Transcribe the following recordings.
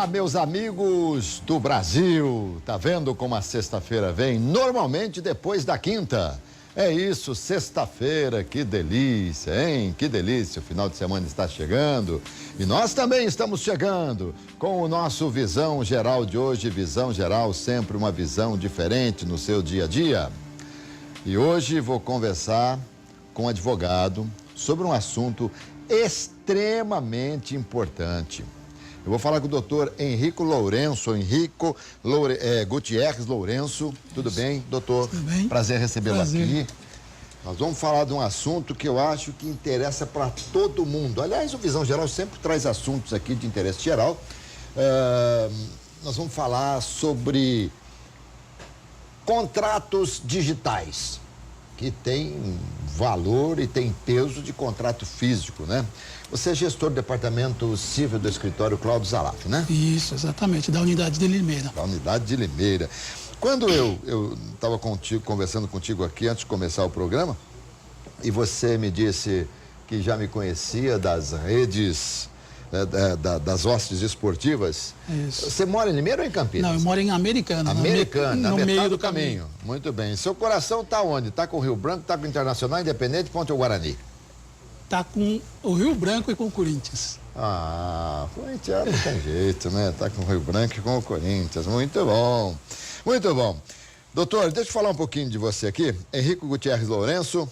meus amigos do Brasil, tá vendo como a sexta-feira vem? Normalmente depois da quinta. É isso, sexta-feira, que delícia, hein? Que delícia, o final de semana está chegando e nós também estamos chegando com o nosso Visão Geral de hoje. Visão Geral, sempre uma visão diferente no seu dia a dia. E hoje vou conversar com um advogado sobre um assunto extremamente importante. Eu vou falar com o doutor Henrico Lourenço, Gutierrez Lourenço. Tudo bem, doutor? Tudo bem. Prazer recebê-lo aqui. Nós vamos falar de um assunto que eu acho que interessa para todo mundo. Aliás, o Visão Geral sempre traz assuntos aqui de interesse geral. Nós vamos falar sobre contratos digitais, que tem valor e tem peso de contrato físico, né? Você é gestor do departamento civil do escritório Cláudio Zalaf, né? Isso, exatamente, da unidade de Limeira. Da unidade de Limeira. Quando eu estava conversando contigo aqui antes de começar o programa, e você me disse que já me conhecia das redes, das hostes esportivas. Isso. Você mora em Limeira ou em Campinas? Não, eu moro em Americana. Americana, no meio do caminho. Muito bem. Seu coração está onde? Está com o Rio Branco, está com o Internacional, Independente, Ponte ou Guarani? Tá com o Rio Branco e com o Corinthians. Ah, corintiano não tem jeito, né? Tá com o Rio Branco e com o Corinthians. Muito bom. Muito bom. Doutor, deixa eu falar um pouquinho de você aqui. Henrico Gutierrez Lourenço,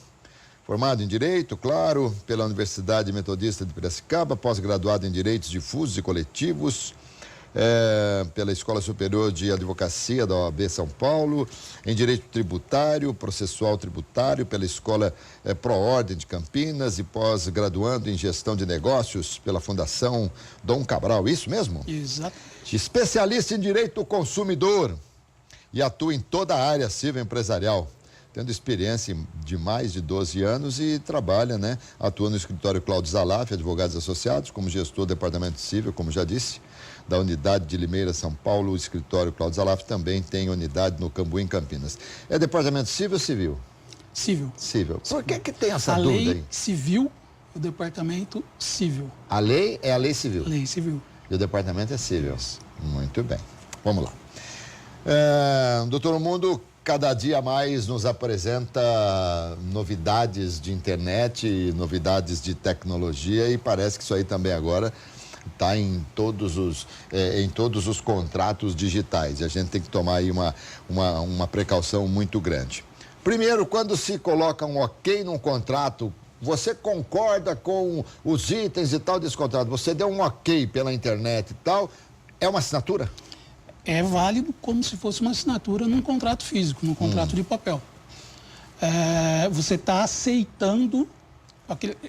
formado em Direito, claro, pela Universidade Metodista de Piracicaba, pós-graduado em Direitos Difusos e Coletivos, pela Escola Superior de Advocacia da OAB São Paulo, em Direito Tributário, Processual Tributário, pela Escola Proordem de Campinas e pós-graduando em Gestão de Negócios pela Fundação Dom Cabral, isso mesmo? Exato. Especialista em Direito do Consumidor e atua em toda a área civil empresarial, tendo experiência de mais de 12 anos e trabalha, né? Atua no escritório Cláudio Zalaf, Advogados Associados, como gestor do Departamento Civil, como já disse, da unidade de Limeira, São Paulo. O escritório Cláudio Zalaf também tem unidade no Cambuí, em Campinas. É Departamento Civil ou Civil? Civil. Civil. Por que tem essa a dúvida lei aí? civil, o departamento civil. A lei é a lei civil? Lei civil. E o departamento é civil? Isso. Muito bem. Vamos lá. Doutor Mundo, cada dia mais nos apresenta novidades de internet, novidades de tecnologia e parece que isso aí também agora está em todos os contratos digitais. E a gente tem que tomar aí uma precaução muito grande. Primeiro, quando se coloca um ok num contrato, você concorda com os itens e tal desse contrato, você deu um ok pela internet e tal, é uma assinatura? É válido como se fosse uma assinatura num contrato físico, num contrato de papel. Você está aceitando,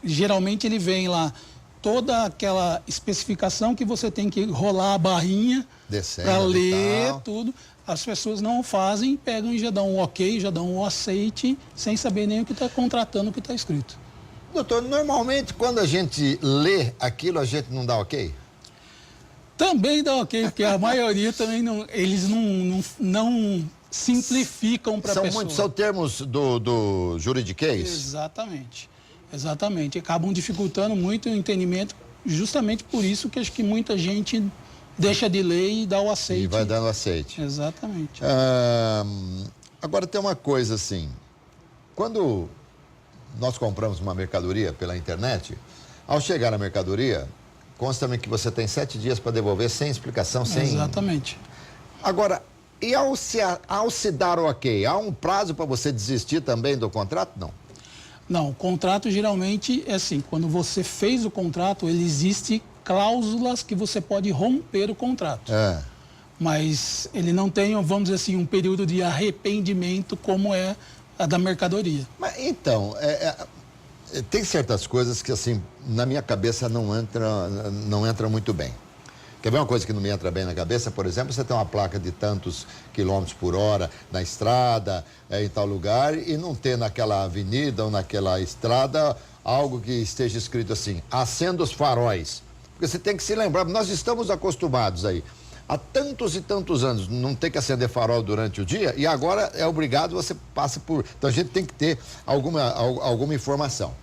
geralmente ele vem lá toda aquela especificação que você tem que rolar a barrinha para ler tudo. As pessoas não o fazem, pegam e já dão um ok, já dão um aceite, sem saber nem o que está contratando, o que está escrito. Doutor, normalmente quando a gente lê aquilo, a gente não dá ok? Também dá ok, porque a maioria também não, eles não simplificam para a pessoa. São termos do juridiquês? Exatamente, exatamente. Acabam dificultando muito o entendimento, justamente por isso que acho que muita gente deixa de ler e dá o aceite. E vai dando aceite. Exatamente. Agora tem uma coisa assim, quando nós compramos uma mercadoria pela internet, ao chegar na mercadoria, consta-me que você tem 7 dias para devolver sem explicação, sem... Exatamente. Agora, e ao se dar o ok, há um prazo para você desistir também do contrato? Não. Não, o contrato geralmente é assim, quando você fez o contrato, ele existe cláusulas que você pode romper o contrato. Mas ele não tem, vamos dizer assim, um período de arrependimento como é a da mercadoria. Mas então, tem certas coisas que assim, na minha cabeça não entra muito bem. Quer ver uma coisa que não me entra bem na cabeça? Por exemplo, você tem uma placa de tantos quilômetros por hora na estrada, em tal lugar, e não ter naquela avenida ou naquela estrada algo que esteja escrito assim, acenda os faróis. Porque você tem que se lembrar, nós estamos acostumados aí, há tantos e tantos anos, não ter que acender farol durante o dia, e agora é obrigado, você passa por... Então a gente tem que ter alguma informação.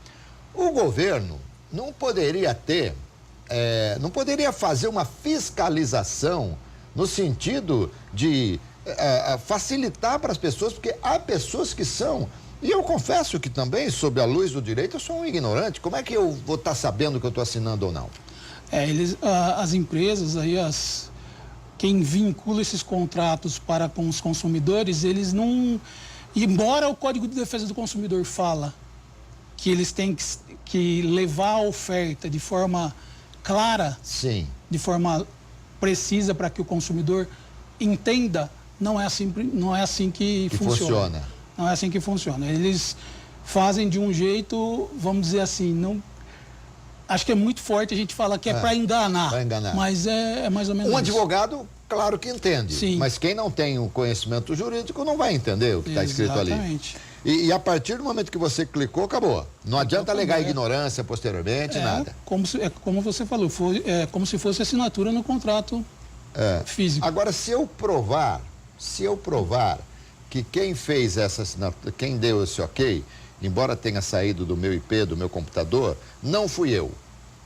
O governo não poderia ter não poderia fazer uma fiscalização no sentido de facilitar para as pessoas, porque há pessoas que são... E eu confesso que também, sob a luz do direito, eu sou um ignorante. Como é que eu vou estar sabendo que eu estou assinando ou não? As empresas, aí, quem vincula esses contratos para com os consumidores, eles não... Embora o Código de Defesa do Consumidor fala que eles têm que levar a oferta de forma clara, sim, de forma precisa para que o consumidor entenda, não é assim que funciona. Não é assim que funciona. Eles fazem de um jeito, vamos dizer assim, não... Acho que é muito forte a gente falar que é para enganar. Para enganar. Mas é mais ou menos isso. Um advogado, claro que entende. Sim. Mas quem não tem o conhecimento jurídico não vai entender o que está escrito ali. Exatamente. E a partir do momento que você clicou, acabou. Não adianta alegar ignorância posteriormente, nada. Como você falou, é como se fosse assinatura no contrato físico. Agora, se eu provar que quem fez essa assinatura, quem deu esse ok, embora tenha saído do meu IP, do meu computador, não fui eu,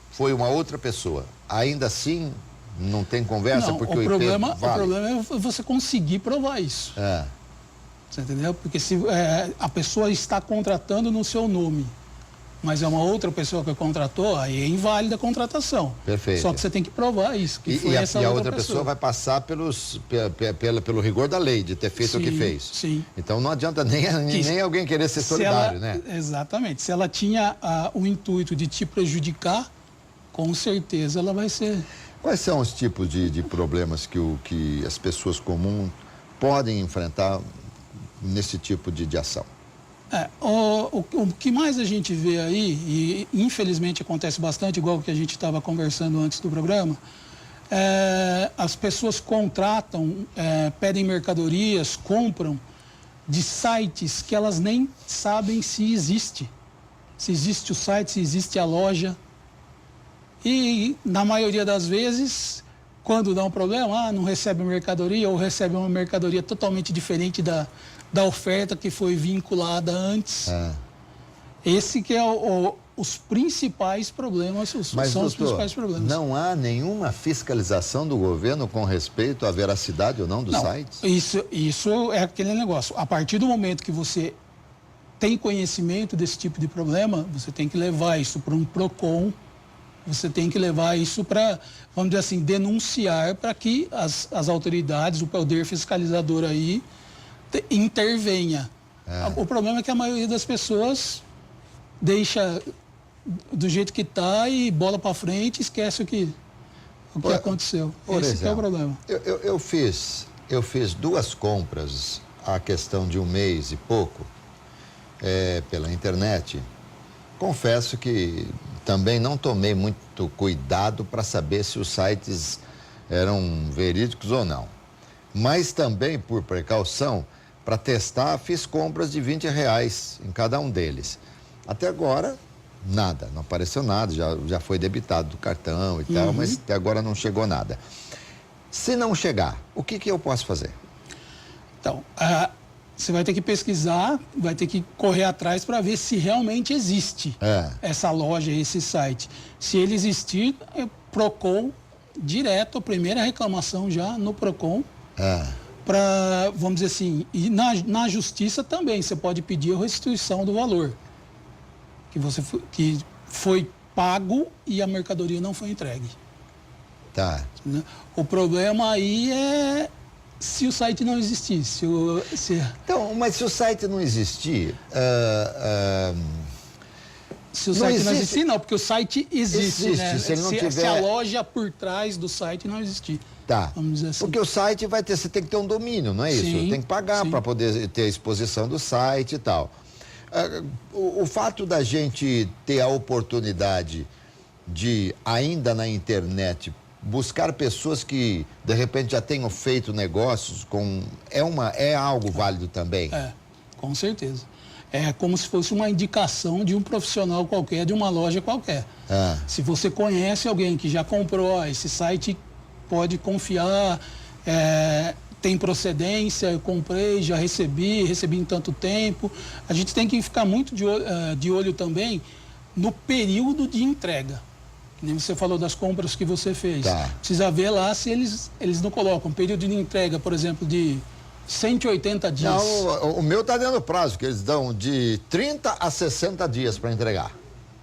foi uma outra pessoa. Ainda assim, não tem conversa, não, porque o problema, IP vale. O problema é você conseguir provar isso. Você entendeu? Porque se a pessoa está contratando no seu nome, mas é uma outra pessoa que contratou, aí é inválida a contratação. Perfeito. Só que você tem que provar isso, que foi essa a outra outra pessoa vai passar pelo rigor da lei, de ter feito o que fez. Sim. Então não adianta nem alguém querer ser solidário, né? Exatamente. Se ela tinha o intuito de te prejudicar, com certeza ela vai ser... Quais são os tipos de problemas que as pessoas comuns podem enfrentar nesse tipo de ação? O que mais a gente vê aí, e infelizmente acontece bastante, igual o que a gente estava conversando antes do programa, as pessoas contratam, pedem mercadorias, compram de sites que elas nem sabem se existe. Se existe o site, se existe a loja. E, na maioria das vezes, quando dá um problema, não recebe mercadoria ou recebe uma mercadoria totalmente diferente da oferta que foi vinculada antes. Esse que é os principais problemas, Mas, são doutor, os principais problemas. Não há nenhuma fiscalização do governo com respeito à veracidade ou não dos sites? Isso é aquele negócio. A partir do momento que você tem conhecimento desse tipo de problema, você tem que levar isso para um PROCON, você tem que levar isso para, vamos dizer assim, denunciar para que as autoridades, o poder fiscalizador aí, intervenha. O problema é que a maioria das pessoas deixa do jeito que está e bola para frente, esquece o que aconteceu. Esse que é o problema. Eu fiz 2 compras há questão de 1 mês e pouco pela internet. Confesso que também não tomei muito cuidado para saber se os sites eram verídicos ou não. Mas também, por precaução, para testar, fiz compras de R$20 em cada um deles. Até agora, nada, não apareceu nada, já foi debitado do cartão e tal, mas até agora não chegou nada. Se não chegar, o que eu posso fazer? Então, você vai ter que pesquisar, vai ter que correr atrás para ver se realmente existe essa loja, esse site. Se ele existir, PROCON direto, a primeira reclamação já no PROCON. Para, vamos dizer assim, e na justiça também, você pode pedir a restituição do valor que foi pago e a mercadoria não foi entregue. Tá. O problema aí é se o site não existir. Então, mas se o site não existir... Se o site não existir, não, porque o site existe, né? Se ele não tiver... se a loja por trás do site não existir. Tá. Vamos dizer assim. Porque o site você tem que ter um domínio, não é isso? Sim, tem que pagar para poder ter a exposição do site e tal. O fato da gente ter a oportunidade de, ainda na internet, buscar pessoas que, de repente, já tenham feito negócios é algo válido também? Com certeza. É como se fosse uma indicação de um profissional qualquer, de uma loja qualquer. Se você conhece alguém que já comprou, esse site pode confiar, tem procedência, eu comprei, já recebi em tanto tempo. A gente tem que ficar muito de olho também no período de entrega. que nem você falou das compras que você fez. Tá. Precisa ver lá se eles não colocam período de entrega, por exemplo, de 180 dias. Não, o meu está dando prazo, que eles dão de 30 a 60 dias para entregar.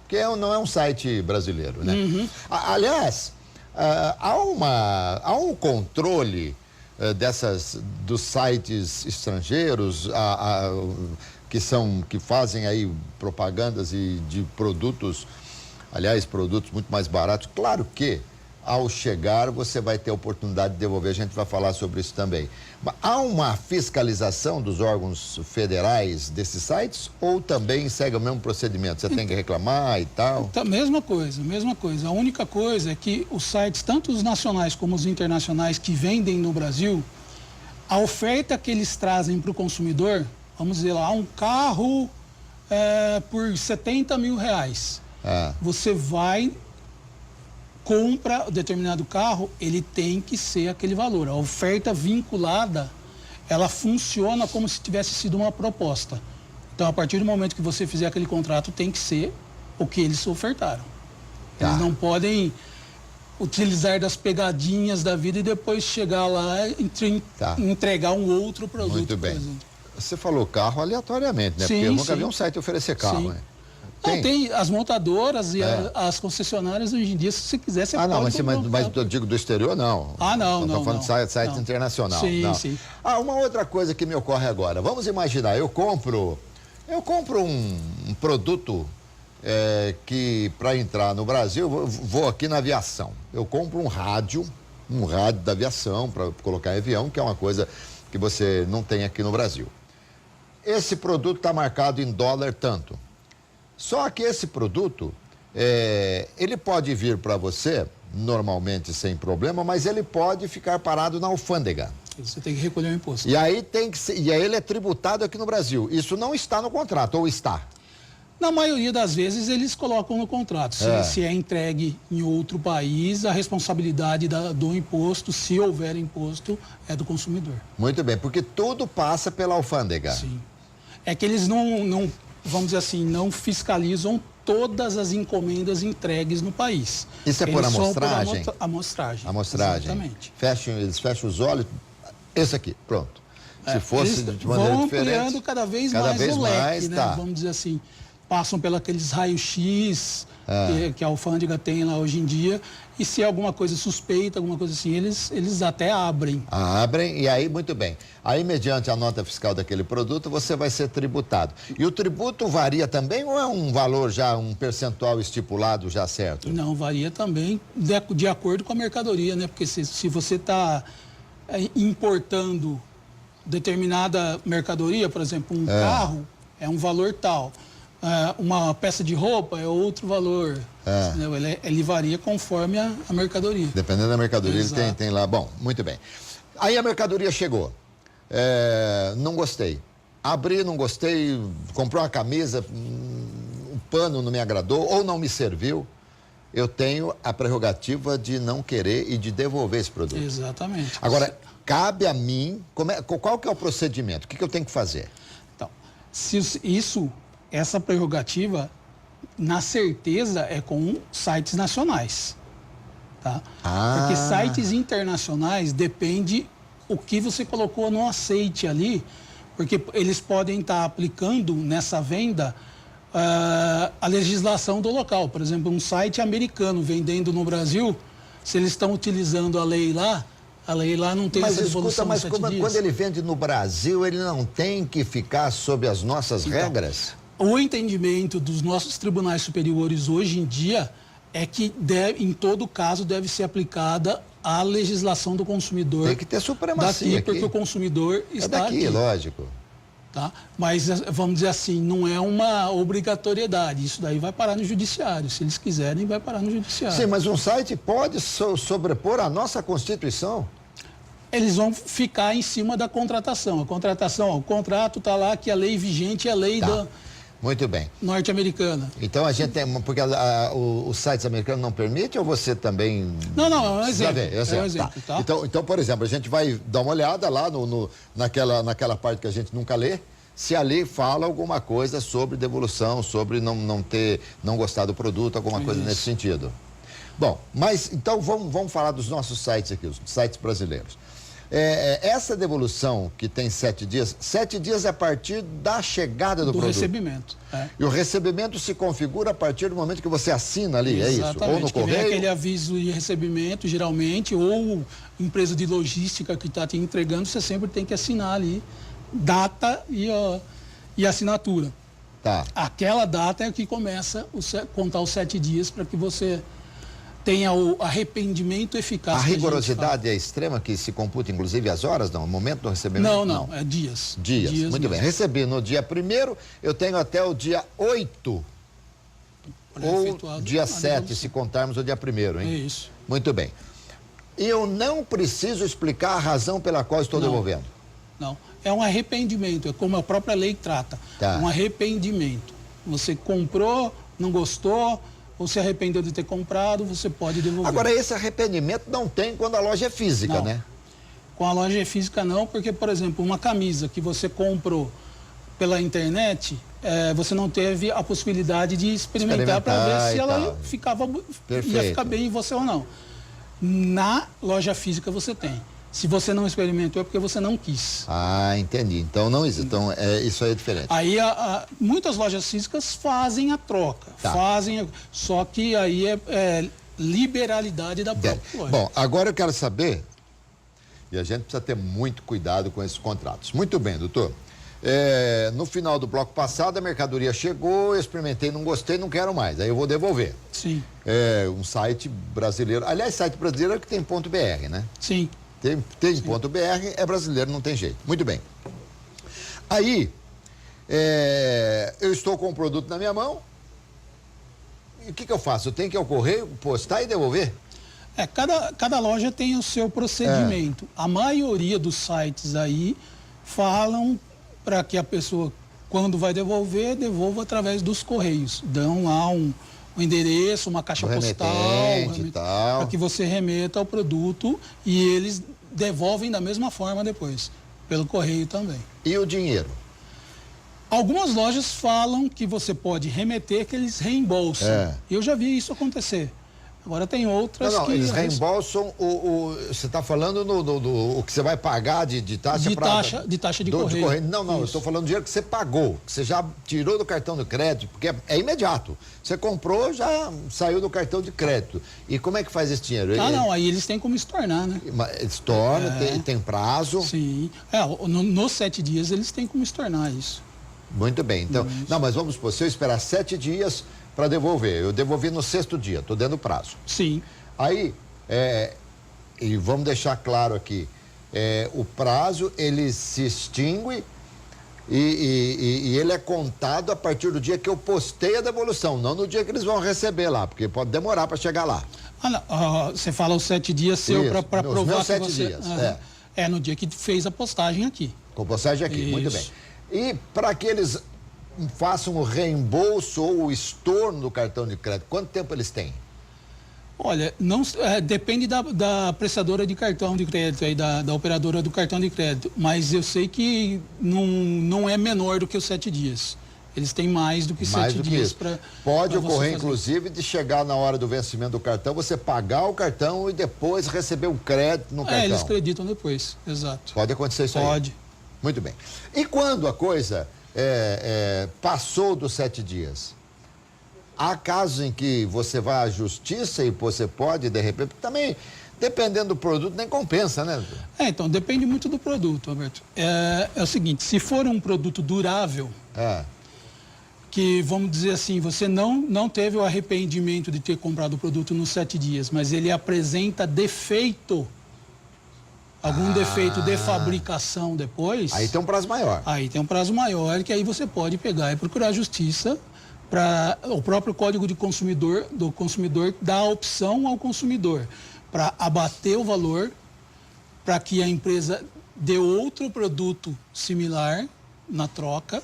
Porque não é um site brasileiro, né? Uhum. Aliás, há um controle dos sites estrangeiros que fazem aí propagandas de produtos, aliás, produtos muito mais baratos. Claro que ao chegar você vai ter a oportunidade de devolver, a gente vai falar sobre isso também. Mas há uma fiscalização dos órgãos federais desses sites ou também segue o mesmo procedimento? Você tem que reclamar e tal? Tá, mesma coisa, mesma coisa. A única coisa é que os sites, tanto os nacionais como os internacionais que vendem no Brasil, a oferta que eles trazem para o consumidor, vamos dizer lá, um carro por 70 mil reais. Você vai, compra determinado carro, ele tem que ser aquele valor. A oferta vinculada, ela funciona como se tivesse sido uma proposta. Então, a partir do momento que você fizer aquele contrato, tem que ser o que eles ofertaram. Tá. Eles não podem utilizar das pegadinhas da vida e depois chegar lá e entregar um outro produto. Muito bem. Você falou carro aleatoriamente, né? Sim, porque eu nunca sim. vi um site oferecer carro, Sim. né? Não, tem as montadoras e as concessionárias hoje em dia, se você quiser, você pode mas eu digo do exterior, não. Não. Estou falando de site internacional. Sim, não. sim. Uma outra coisa que me ocorre agora. Vamos imaginar, eu compro um produto que para entrar no Brasil, vou aqui na aviação. Eu compro um rádio da aviação para colocar em avião, que é uma coisa que você não tem aqui no Brasil. Esse produto está marcado em dólar tanto. Só que esse produto, ele pode vir para você, normalmente sem problema, mas ele pode ficar parado na alfândega. Você tem que recolher o imposto. E aí ele é tributado aqui no Brasil. Isso não está no contrato, ou está? Na maioria das vezes eles colocam no contrato. Se é entregue em outro país, a responsabilidade do imposto, se houver imposto, é do consumidor. Muito bem, porque tudo passa pela alfândega. Sim. É que eles não, vamos dizer assim, não fiscalizam todas as encomendas entregues no país. Isso é por amostragem? Por amostragem. Amostragem. Exatamente. Eles fecham os olhos. Esse aqui, pronto. Se fosse de maneira vão diferente. ampliando cada vez mais o leque, né? Tá. Vamos dizer assim. Passam pela aqueles raios-x que a alfândega tem lá hoje em dia. E se é alguma coisa suspeita, alguma coisa assim, eles até abrem. Abrem, e aí, muito bem. Aí, mediante a nota fiscal daquele produto, você vai ser tributado. E o tributo varia também ou é um valor já, um percentual estipulado já certo? Não, varia também de acordo com a mercadoria, né? Porque se você está importando determinada mercadoria, por exemplo, um carro, é um valor tal. Uma peça de roupa é outro valor. Ele varia conforme a mercadoria. Dependendo da mercadoria, Exato. ele tem lá. Bom, muito bem. Aí a mercadoria chegou. Não gostei. Abri, não gostei. Comprou uma camisa, o pano não me agradou ou não me serviu. Eu tenho a prerrogativa de não querer e de devolver esse produto. Exatamente. Agora, cabe a mim. Qual que é o procedimento? O que eu tenho que fazer? Então, essa prerrogativa, na certeza, é com sites nacionais. Tá? Porque sites internacionais depende o que você colocou no aceite ali, porque eles podem estar aplicando nessa venda a legislação do local. Por exemplo, um site americano vendendo no Brasil, se eles estão utilizando a lei lá não tem essa devolução. Mas quando ele vende no Brasil, ele não tem que ficar sob as nossas regras? O entendimento dos nossos tribunais superiores hoje em dia é que, em todo caso, deve ser aplicada a legislação do consumidor. Tem que ter supremacia daqui, porque o consumidor está aqui. Lógico. Tá? Mas, vamos dizer assim, não é uma obrigatoriedade. Isso daí vai parar no judiciário. Se eles quiserem, vai parar no judiciário. Sim, mas um site pode sobrepor a nossa Constituição? Eles vão ficar em cima da contratação. A contratação, o contrato está lá, que a lei vigente é a lei da... Muito bem. Norte-americana. Então a gente tem. Porque os sites americanos não permitem ou você também. Não, é um exemplo. É um exemplo, tá? Então, por exemplo, a gente vai dar uma olhada lá naquela parte que a gente nunca lê, se ali fala alguma coisa sobre devolução, sobre não gostar do produto, alguma coisa nesse sentido. Bom, mas então vamos falar dos nossos sites aqui, os sites brasileiros. Essa devolução que tem 7 dias é a partir da chegada do produto. Recebimento. E o recebimento se configura a partir do momento que você assina ali, Exatamente, é isso? Ou no correio? Vem aquele aviso de recebimento, geralmente, ou empresa de logística que está te entregando, você sempre tem que assinar ali data e assinatura. Tá. Aquela data é que começa a contar os 7 dias para que você tenha o arrependimento eficaz. A rigorosidade é extrema, que se computa inclusive as horas, não? O momento do recebimento? Não, é dias. Dias, muito mesmo. bem. Recebi no dia 1º, eu tenho até o dia 8 ou dia 7, se contarmos o dia 1º, hein? É isso. Muito bem. E eu não preciso explicar a razão pela qual estou devolvendo? Não, é um arrependimento, é como a própria lei trata. Tá. Um arrependimento. Você comprou, não gostou, ou se arrependeu de ter comprado, você pode devolver. Agora, esse arrependimento não tem quando a loja é física, não. né? Com a loja física não, porque, por exemplo, uma camisa que você comprou pela internet, você não teve a possibilidade de experimentar para ver se ela ia ficar bem em você ou não. Na loja física você tem. Se você não experimentou é porque você não quis. Ah, entendi. Então não existe. Então isso aí é diferente. Aí muitas lojas físicas fazem a troca. Tá. Só que aí é liberalidade da própria loja. Bom, agora eu quero saber, e a gente precisa ter muito cuidado com esses contratos. Muito bem, doutor. No final do bloco passado, a mercadoria chegou, eu experimentei, não gostei, não quero mais. Aí eu vou devolver. Sim. Um site brasileiro. Aliás, site brasileiro é que tem .br, né? Sim. Tem ponto .br, é brasileiro, não tem jeito. Muito bem. Aí, eu estou com o produto na minha mão, e o que eu faço? Eu tenho que ir ao correio, postar e devolver? Cada loja tem o seu procedimento. A maioria dos sites aí falam para que a pessoa, quando vai devolver, devolva através dos correios. Dão lá um endereço, uma caixa postal, para que você remeta o produto e eles devolvem da mesma forma depois, pelo correio também. E o dinheiro? Algumas lojas falam que você pode remeter, que eles reembolsam. Eu já vi isso acontecer. Agora tem outras que... eles reembolsam você está falando o que você vai pagar de taxa de taxa de correio. Não, eu estou falando do dinheiro que você pagou, que você já tirou do cartão de crédito, porque é imediato. Você comprou, já saiu do cartão de crédito. E como é que faz esse dinheiro? Aí eles têm como estornar, né? Estorna, tem prazo. Sim. Nos 7 dias eles têm como estornar isso. Muito bem. Então, mas vamos supor, se eu esperar 7 dias para devolver, eu devolvi no 6º dia, estou dando prazo. Sim. Aí, e vamos deixar claro aqui, o prazo ele se extingue e ele é contado a partir do dia que eu postei a devolução, não no dia que eles vão receber lá, porque pode demorar para chegar lá. Você fala os 7 dias seu para provar que 7 você... dias, no dia que fez a postagem aqui. Com postagem aqui, Isso. Muito bem. E para que eles façam o reembolso ou o estorno do cartão de crédito, quanto tempo eles têm? Olha, depende da prestadora de cartão de crédito, aí, da operadora do cartão de crédito, mas eu sei que não é menor do que os 7 dias. Eles têm mais do que 7 dias para... Pode ocorrer, inclusive, de chegar na hora do vencimento do cartão, você pagar o cartão e depois receber o crédito no cartão. Eles creditam depois, exato. Pode acontecer isso aí? Pode. Muito bem. E quando a coisa passou dos 7 dias? Há casos em que você vai à justiça e você pode, de repente, também, dependendo do produto, nem compensa, né? Então, depende muito do produto, Alberto. É o seguinte, se for um produto durável, que, vamos dizer assim, você não teve o arrependimento de ter comprado o produto nos 7 dias, mas ele apresenta defeito, algum defeito de fabricação depois... Aí tem um prazo maior. Aí tem um prazo maior, que aí você pode pegar e procurar a justiça para... O próprio Código do Consumidor dá a opção ao consumidor para abater o valor, para que a empresa dê outro produto similar na troca.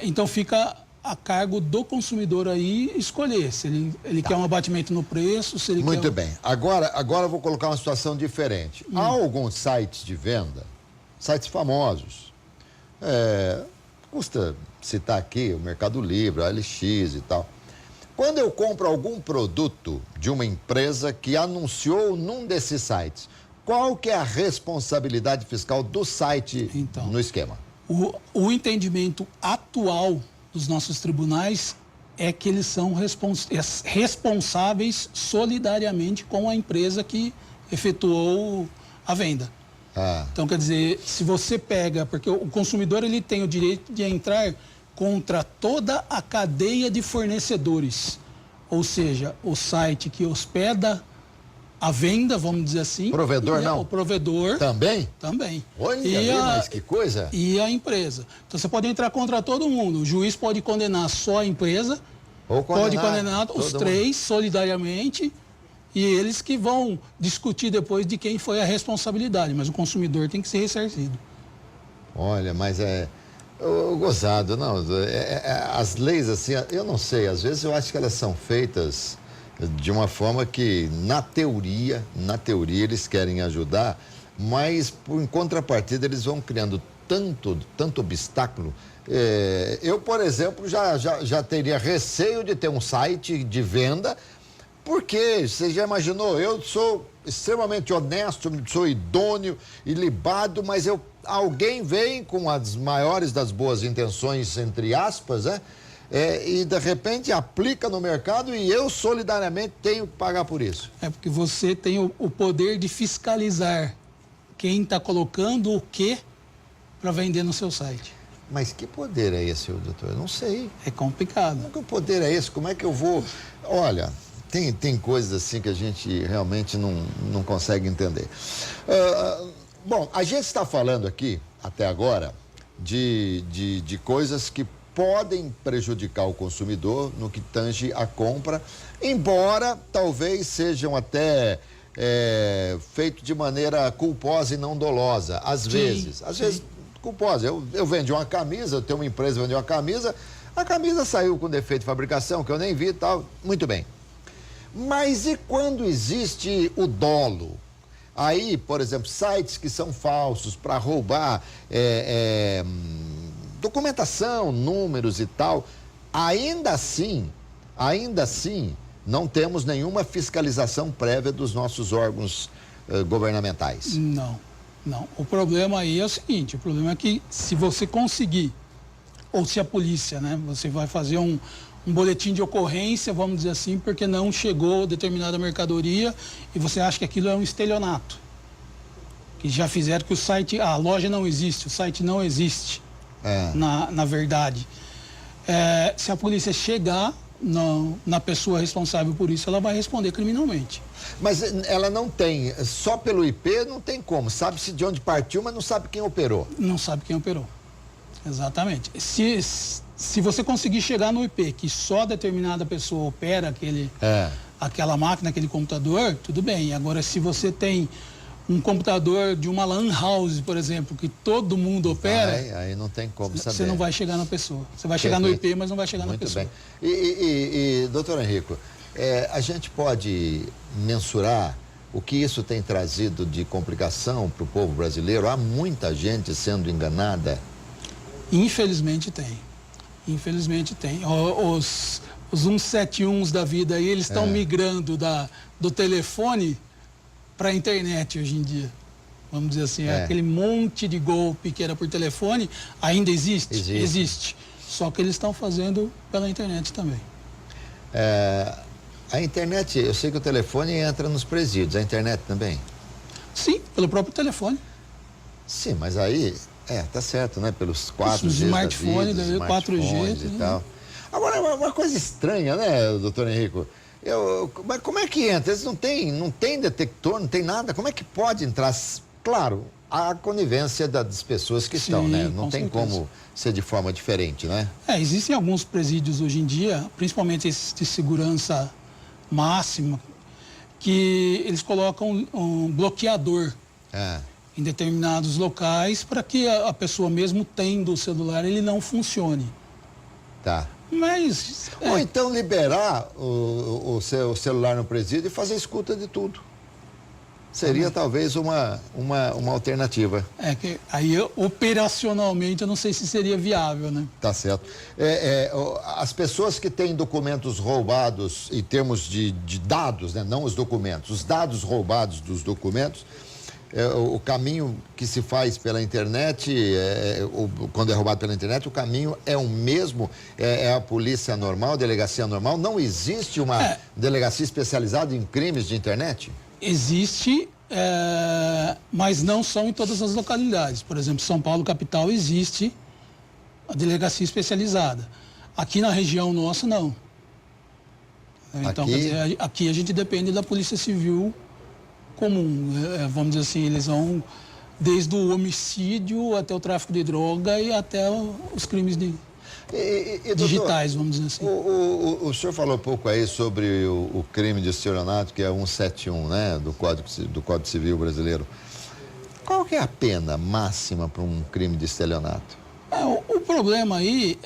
Então fica a cargo do consumidor aí escolher se ele quer um abatimento no preço, se ele quer... Muito bem. Agora eu vou colocar uma situação diferente. Há alguns sites de venda, sites famosos, custa citar aqui o Mercado Livre, a LX e tal, Quando eu compro algum produto de uma empresa que anunciou num desses sites, qual que é a responsabilidade fiscal do site no esquema? O entendimento atual dos nossos tribunais é que eles são responsáveis solidariamente com a empresa que efetuou a venda. Então, quer dizer, se você pega, porque o consumidor ele tem o direito de entrar contra toda a cadeia de fornecedores, ou seja, o site que hospeda a venda, vamos dizer assim. Provedor não? O provedor. Também? Também. Olha, mas que coisa. E a empresa. Então você pode entrar contra todo mundo. O juiz pode condenar só a empresa, ou pode condenar os três solidariamente, e eles que vão discutir depois de quem foi a responsabilidade, mas o consumidor tem que ser ressarcido. Olha, mas gozado, não, as leis assim, eu não sei, às vezes eu acho que elas são feitas de uma forma que, na teoria eles querem ajudar, mas em contrapartida eles vão criando tanto obstáculo. Eu, por exemplo, já teria receio de ter um site de venda, porque você já imaginou, eu sou extremamente honesto, sou idôneo e libado, mas alguém vem com as maiores das boas intenções, entre aspas, né? E de repente aplica no mercado e eu solidariamente tenho que pagar por isso. É porque você tem o poder de fiscalizar quem está colocando o que para vender no seu site. Mas que poder é esse, doutor? Eu não sei. É complicado. Que poder é esse? Como é que eu vou... Olha, tem coisas assim que a gente realmente não consegue entender. Bom, a gente está falando aqui, até agora, de coisas que podem prejudicar o consumidor no que tange a compra, embora talvez sejam até feito de maneira culposa e não dolosa, às vezes culposa. Eu vendi uma camisa, eu tenho uma empresa que vendeu uma camisa, a camisa saiu com defeito de fabricação, que eu nem vi e tal, muito bem. Mas e quando existe o dolo? Aí, por exemplo, sites que são falsos para roubar documentação, números e tal, ainda assim, não temos nenhuma fiscalização prévia dos nossos órgãos governamentais. Não. O problema aí é o seguinte, o problema é que se você conseguir, ou se a polícia, né, você vai fazer um boletim de ocorrência, vamos dizer assim, porque não chegou determinada mercadoria e você acha que aquilo é um estelionato. Que já fizeram que o site, a loja não existe, o site não existe. Na verdade, se a polícia chegar na pessoa responsável por isso, ela vai responder criminalmente. Mas ela não tem, só pelo IP não tem como, sabe-se de onde partiu, mas não sabe quem operou. Não sabe quem operou, exatamente. Se você conseguir chegar no IP, que só determinada pessoa opera aquela máquina, aquele computador, tudo bem. Agora, se você tem um computador de uma lan house, por exemplo, que todo mundo opera... Aí não tem como saber. Você não vai chegar na pessoa. Você vai chegar no IP, mas não vai chegar na pessoa. Muito bem. E doutor Henrico, a gente pode mensurar o que isso tem trazido de complicação para o povo brasileiro? Há muita gente sendo enganada? Infelizmente tem. Infelizmente tem. Os 171s da vida aí, eles estão migrando do telefone para a internet hoje em dia. Vamos dizer assim, aquele monte de golpe que era por telefone, ainda existe? Existe. Só que eles estão fazendo pela internet também. A internet, eu sei que o telefone entra nos presídios, a internet também? Sim, pelo próprio telefone. Sim, mas aí, tá certo, né? Pelos 4G smartphone, da vida, 4G e tal. Agora, uma coisa estranha, né, doutor Henrico? Mas como é que entra? Eles não tem detector, não tem nada. Como é que pode entrar? Claro, a conivência das pessoas que estão, né? Não tem como ser de forma diferente, né? Existem alguns presídios hoje em dia, principalmente esses de segurança máxima, que eles colocam um bloqueador em determinados locais para que a pessoa, mesmo tendo o celular, ele não funcione. Tá. Mas... Ou então liberar o seu celular no presídio e fazer escuta de tudo. seria talvez uma alternativa. É que aí, operacionalmente, eu não sei se seria viável, né? Tá certo. As pessoas que têm documentos roubados em termos de dados, né? Não os documentos, os dados roubados dos documentos, o caminho que se faz pela internet, quando é roubado pela internet, o caminho é o mesmo, é a polícia normal, a delegacia normal. Não existe uma delegacia especializada em crimes de internet? Existe, mas não são em todas as localidades. Por exemplo, São Paulo, capital, existe a delegacia especializada. Aqui na região nossa, não. Então, quer dizer, aqui a gente depende da Polícia Civil comum. Vamos dizer assim, eles vão desde o homicídio até o tráfico de droga e até os crimes digitais, doutor, vamos dizer assim. O senhor falou um pouco aí sobre o crime de estelionato, que é 171, né, do Código Civil brasileiro. Qual que é a pena máxima para um crime de estelionato? O problema aí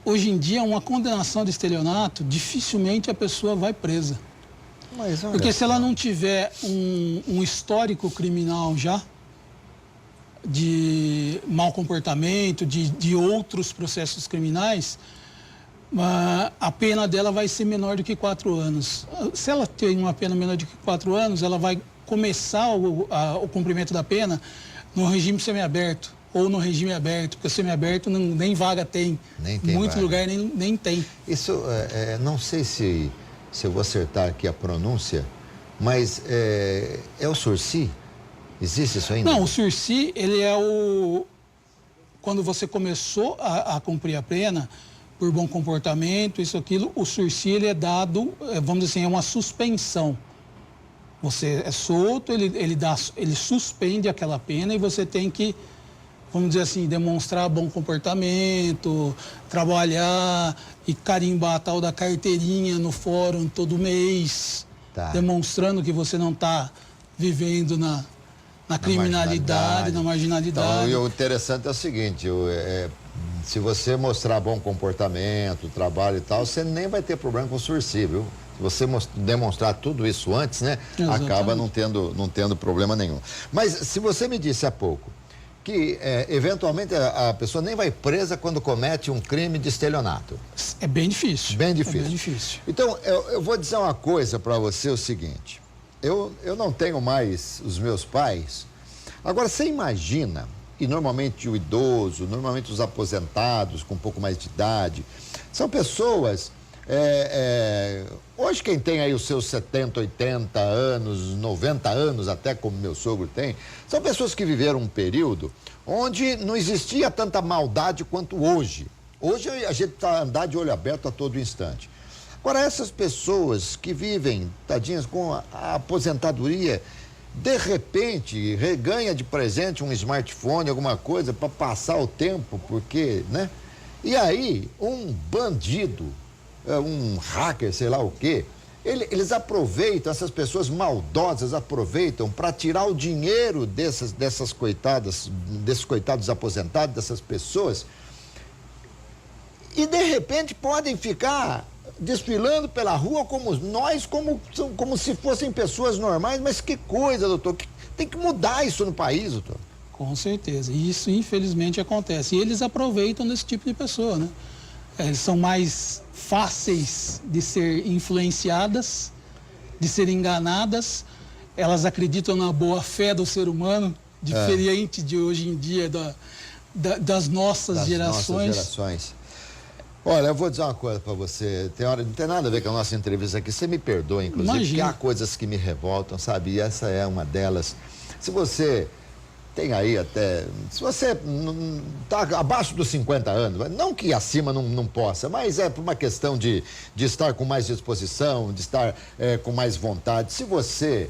hoje em dia, uma condenação de estelionato, dificilmente a pessoa vai presa. Porque se ela não tiver um histórico criminal já, de mau comportamento, de outros processos criminais, a pena dela vai ser menor do que 4 anos. Se ela tem uma pena menor do que 4 anos, ela vai começar o cumprimento da pena no regime semiaberto ou no regime aberto, porque o semiaberto nem vaga tem. Nem tem muito vaga. Lugar nem tem. Isso, não sei se eu vou acertar aqui a pronúncia, mas é o sursi? Existe isso ainda? Não, o sursi, ele é quando você começou a cumprir a pena, por bom comportamento, isso, aquilo, o sursi, ele é dado, vamos dizer assim, é uma suspensão. Você é solto, ele suspende aquela pena e você tem que, vamos dizer assim, demonstrar bom comportamento, trabalhar e carimbar a tal da carteirinha no fórum todo mês, demonstrando que você não está vivendo na criminalidade, na marginalidade. Então, o interessante é o seguinte, se você mostrar bom comportamento, trabalho e tal, você nem vai ter problema com o sursi, viu? Se você demonstrar tudo isso antes, né? Exatamente. Acaba não tendo problema nenhum. Mas se você me disse há pouco que eventualmente a pessoa nem vai presa quando comete um crime de estelionato. É bem difícil. Bem difícil. É bem difícil. Então, eu vou dizer uma coisa para você, o seguinte, eu não tenho mais os meus pais. Agora, você imagina, e normalmente o idoso, normalmente os aposentados com um pouco mais de idade, são pessoas... hoje quem tem aí os seus 70, 80 anos, 90 anos até, como meu sogro tem, são pessoas que viveram um período onde não existia tanta maldade quanto hoje. Hoje a gente está andando de olho aberto a todo instante. Agora, essas pessoas que vivem, tadinhas, com a aposentadoria, de repente reganha de presente um smartphone, alguma coisa para passar o tempo, porque, né? E aí, um bandido, um hacker, sei lá o quê, eles aproveitam, essas pessoas maldosas aproveitam para tirar o dinheiro desses coitados aposentados, dessas pessoas, e de repente podem ficar desfilando pela rua como se fossem pessoas normais. Mas que coisa, doutor, tem que mudar isso no país, doutor. Com certeza, e isso infelizmente acontece, e eles aproveitam desse tipo de pessoa, né? Eles são mais fáceis de ser influenciadas, de ser enganadas, elas acreditam na boa fé do ser humano, diferente de hoje em dia das nossas gerações. Olha, eu vou dizer uma coisa para você, não tem nada a ver com a nossa entrevista aqui, você me perdoa, inclusive, porque há coisas que me revoltam, sabe, e essa é uma delas. Se você tem aí até, se você está abaixo dos 50 anos, não que acima não possa, mas é por uma questão de estar com mais disposição, de estar com mais vontade. Se você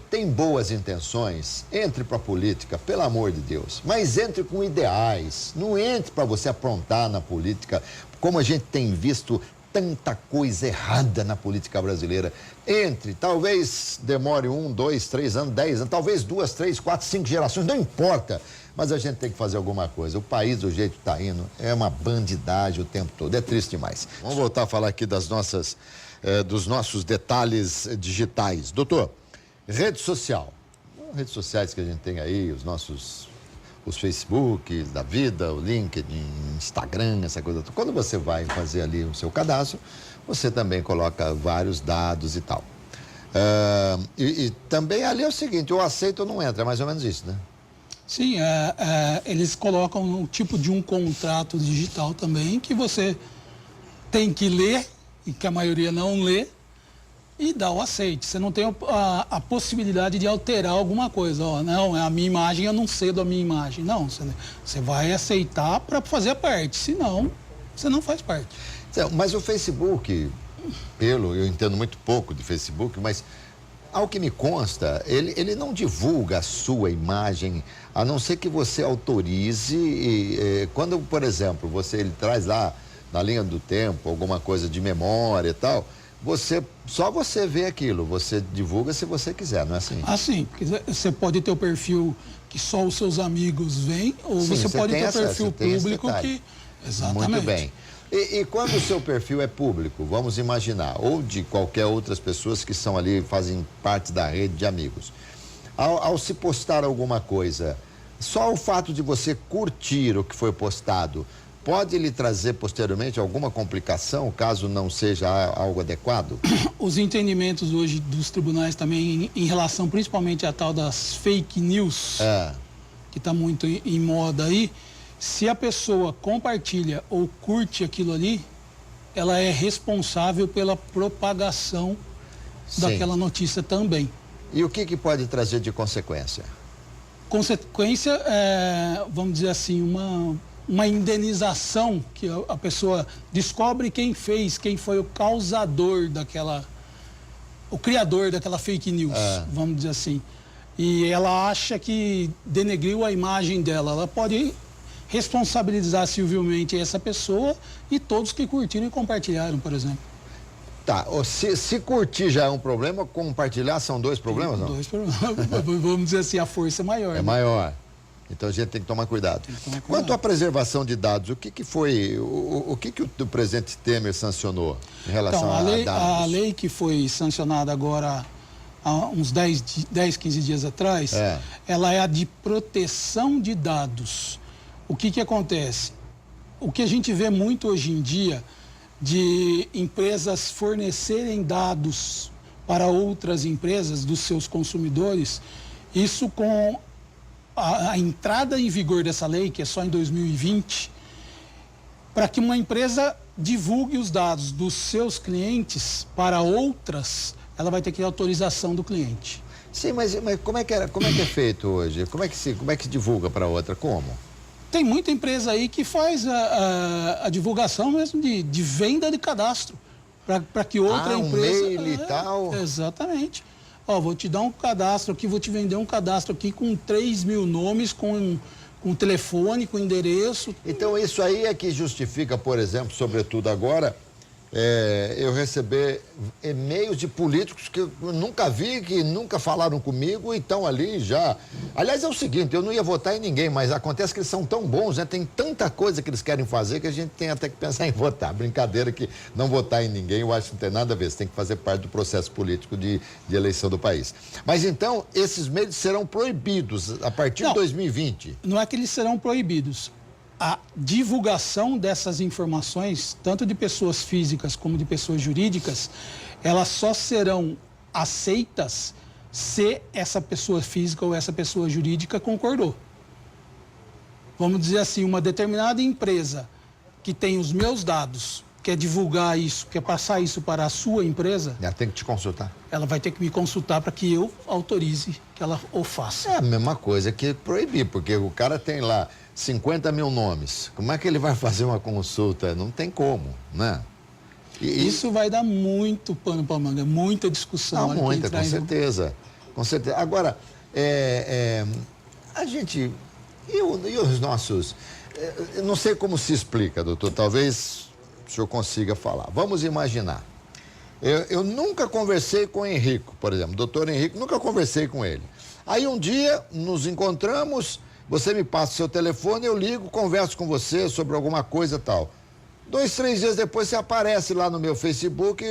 tem boas intenções, entre para a política, pelo amor de Deus, mas entre com ideais, não entre para você aprontar na política, como a gente tem visto tanta coisa errada na política brasileira. Entre, talvez demore 1, 2, 3 anos, 10 anos, talvez 2, 3, 4, 5 gerações, não importa. mas a gente tem que fazer alguma coisa. O país, do jeito que está indo, é uma bandidagem o tempo todo. É triste demais. Vamos voltar a falar aqui dos nossos detalhes digitais. Doutor, rede social. Redes sociais que a gente tem aí, os Facebook da vida, o LinkedIn, Instagram, essa coisa toda. Quando você vai fazer ali o seu cadastro, você também coloca vários dados e tal. E também ali é o seguinte, ou aceita ou não entra, é mais ou menos isso, né? Sim, eles colocam um tipo de um contrato digital também que você tem que ler, e que a maioria não lê, e dá o aceite. Você não tem a possibilidade de alterar alguma coisa. Não, é a minha imagem, eu não cedo a minha imagem. Não, você vai aceitar para fazer parte, senão você não faz parte. Mas o Facebook, eu entendo muito pouco de Facebook, mas ao que me consta, ele não divulga a sua imagem, a não ser que você autorize. Quando, por exemplo, ele traz lá na linha do tempo alguma coisa de memória e tal, só você vê aquilo, você divulga se você quiser, não é assim? Sim, porque você pode ter o perfil que só os seus amigos veem, ou sim, você pode ter o perfil público que... Exatamente. Muito bem. E quando o seu perfil é público, vamos imaginar, ou de qualquer outras pessoas que são ali, fazem parte da rede de amigos, ao se postar alguma coisa, só o fato de você curtir o que foi postado, pode lhe trazer posteriormente alguma complicação, caso não seja algo adequado? Os entendimentos hoje dos tribunais também em relação principalmente à tal das fake news, que está muito em moda aí, se a pessoa compartilha ou curte aquilo ali, ela é responsável pela propagação daquela notícia também. E o que pode trazer de consequência? Consequência, vamos dizer assim, uma indenização que a pessoa descobre quem fez, quem foi o causador o criador daquela fake news, vamos dizer assim. E ela acha que denegriu a imagem dela. Ela pode responsabilizar civilmente essa pessoa e todos que curtiram e compartilharam, por exemplo. Tá, se curtir já é um problema, compartilhar são dois problemas, não? Dois problemas. Vamos dizer assim, a força é maior. É maior. Então a gente tem que tomar cuidado. Quanto à preservação de dados, o que o presidente Temer sancionou em relação a dados? A lei que foi sancionada agora há uns 10, 15 dias atrás, ela é a de proteção de dados. O que acontece? O que a gente vê muito hoje em dia de empresas fornecerem dados para outras empresas dos seus consumidores, isso com a entrada em vigor dessa lei, que é só em 2020, para que uma empresa divulgue os dados dos seus clientes para outras, ela vai ter que ter autorização do cliente. Sim, mas como é que é feito hoje? Como é que divulga para outra? Como? Tem muita empresa aí que faz a divulgação mesmo de venda de cadastro, para que outra empresa... mail e tal? Exatamente. Vou te dar um cadastro aqui, vou te vender um cadastro aqui com 3.000 nomes, com telefone, com endereço. Então isso aí é que justifica, por exemplo, sobretudo agora, eu receber e-mails de políticos que eu nunca vi, que nunca falaram comigo e estão ali já. Aliás, é o seguinte, eu não ia votar em ninguém, mas acontece que eles são tão bons, né? Tem tanta coisa que eles querem fazer que a gente tem até que pensar em votar. Brincadeira que não votar em ninguém, eu acho que não tem nada a ver, você tem que fazer parte do processo político de eleição do país. Mas então, esses meios serão proibidos a partir de 2020? Não é que eles serão proibidos. A divulgação dessas informações, tanto de pessoas físicas como de pessoas jurídicas, elas só serão aceitas se essa pessoa física ou essa pessoa jurídica concordou. Vamos dizer assim, uma determinada empresa que tem os meus dados, quer divulgar isso, quer passar isso para a sua empresa... Ela tem que te consultar. Ela vai ter que me consultar para que eu autorize que ela o faça. É a mesma coisa que proibir, porque o cara tem lá 50.000 nomes. Como é que ele vai fazer uma consulta? Não tem como, né? Isso vai dar muito pano para manga, muita discussão. Muita, com certeza. Com certeza. Agora, a gente... E os nossos... Eu não sei como se explica, doutor. Talvez o senhor consiga falar. Vamos imaginar. Eu nunca conversei com o Henrico, por exemplo. Doutor Henrico, nunca conversei com ele. Aí um dia nos encontramos você me passa o seu telefone, eu ligo, converso com você sobre alguma coisa e tal. 2, 3 dias depois você aparece lá no meu Facebook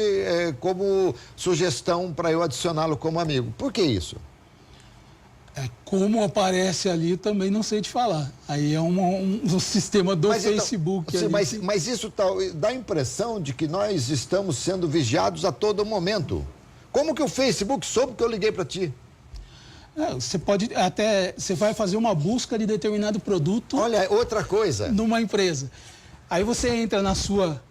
como sugestão para eu adicioná-lo como amigo. Por que isso? Como aparece ali, também não sei te falar. Aí é um sistema do Facebook. Então, mas isso dá a impressão de que nós estamos sendo vigiados a todo momento. Como que o Facebook soube que eu liguei para ti? Você pode você vai fazer uma busca de determinado produto. Olha, outra coisa. Numa empresa. Aí você entra na sua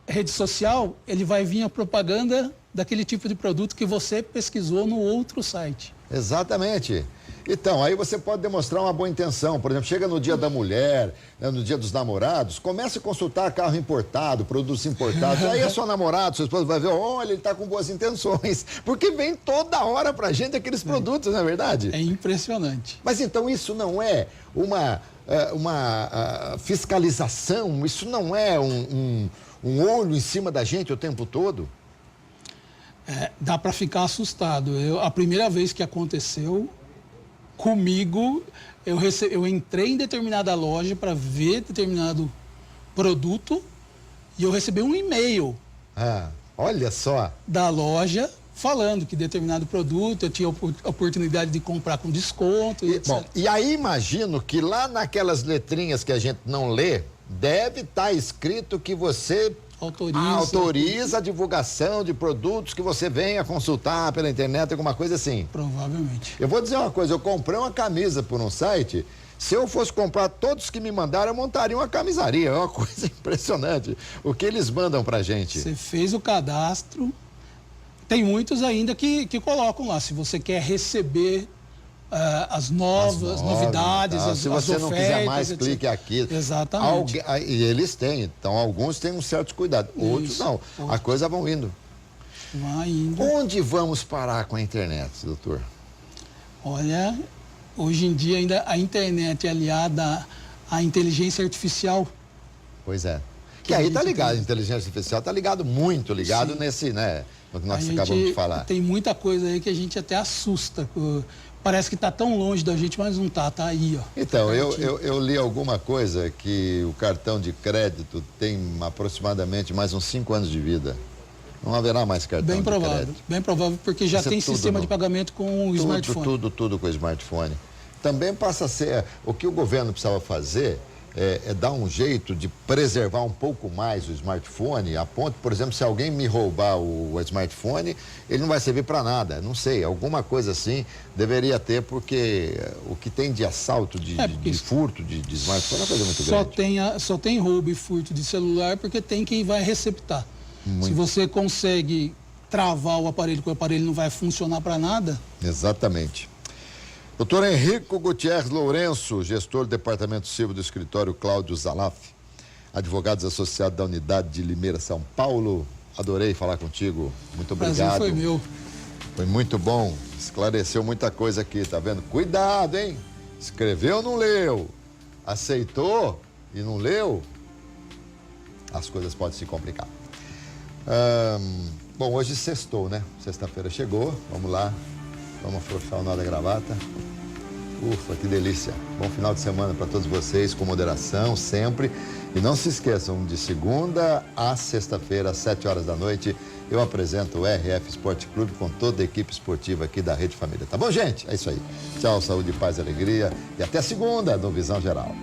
rede social, ele vai vir a propaganda daquele tipo de produto que você pesquisou no outro site. Exatamente. Então, aí você pode demonstrar uma boa intenção. Por exemplo, chega no dia da mulher, né, no dia dos namorados, comece a consultar carro importado, produtos importados. Aí a sua namorada, sua esposa vai ver, olha, ele está com boas intenções. Porque vem toda hora pra gente aqueles produtos, não é verdade? É impressionante. Mas então isso não é uma fiscalização, isso não é um olho em cima da gente o tempo todo? Dá para ficar assustado. A primeira vez que aconteceu comigo, eu entrei em determinada loja para ver determinado produto e eu recebi um e-mail. Olha só. Da loja falando que determinado produto eu tinha oportunidade de comprar com desconto e etc. Bom, e aí imagino que lá naquelas letrinhas que a gente não lê, deve estar escrito que você autoriza a divulgação de produtos que você venha consultar pela internet, alguma coisa assim. Provavelmente. Eu vou dizer uma coisa, eu comprei uma camisa por um site, se eu fosse comprar todos que me mandaram, eu montaria uma camisaria, é uma coisa impressionante. O que eles mandam pra gente? Você fez o cadastro, tem muitos ainda que colocam lá, se você quer receber as novidades, se você as não ofertas, quiser mais, etc. clique aqui. Exatamente. E eles têm, então alguns têm um certo cuidado, outros não. A coisa vão indo. Vai indo. Onde vamos parar com a internet, doutor? Olha, hoje em dia ainda a internet é aliada à inteligência artificial. Pois é. Que aí tá ligado, a inteligência artificial tá ligado, muito ligado nesse, né, no que nós acabamos de falar. Tem muita coisa aí que a gente até assusta. Parece que está tão longe da gente, mas não está, tá aí, ó. Então, eu li alguma coisa que o cartão de crédito tem aproximadamente mais uns 5 anos de vida. Não haverá mais cartão de crédito. Bem provável, porque já tem sistema de pagamento com o smartphone. Tudo com o smartphone. Também passa a ser, o que o governo precisava fazer é dar um jeito de preservar um pouco mais o smartphone, a ponto, por exemplo, se alguém me roubar o smartphone, ele não vai servir para nada, não sei, alguma coisa assim deveria ter, porque o que tem de assalto, de furto de smartphone é uma coisa muito grande. Só tem roubo e furto de celular porque tem quem vai receptar. Se você consegue travar o aparelho, que o aparelho não vai funcionar para nada. Exatamente. Doutor Henrico Gutierrez Lourenço, gestor do Departamento Civil do Escritório Cláudio Zalaf, advogados associados da Unidade de Limeira, São Paulo. Adorei falar contigo. Muito obrigado. O prazer foi meu. Foi muito bom. Esclareceu muita coisa aqui, tá vendo? Cuidado, hein? Escreveu, não leu. Aceitou e não leu. As coisas podem se complicar. Bom, hoje sextou, né? Sexta-feira chegou. Vamos lá. Vamos afrouxar o nó da gravata. Ufa, que delícia. Bom final de semana para todos vocês, com moderação, sempre. E não se esqueçam, de segunda a sexta-feira, às 7 horas da noite, eu apresento o RF Esporte Clube com toda a equipe esportiva aqui da Rede Família. Tá bom, gente? É isso aí. Tchau, saúde, paz e alegria. E até segunda, no Visão Geral.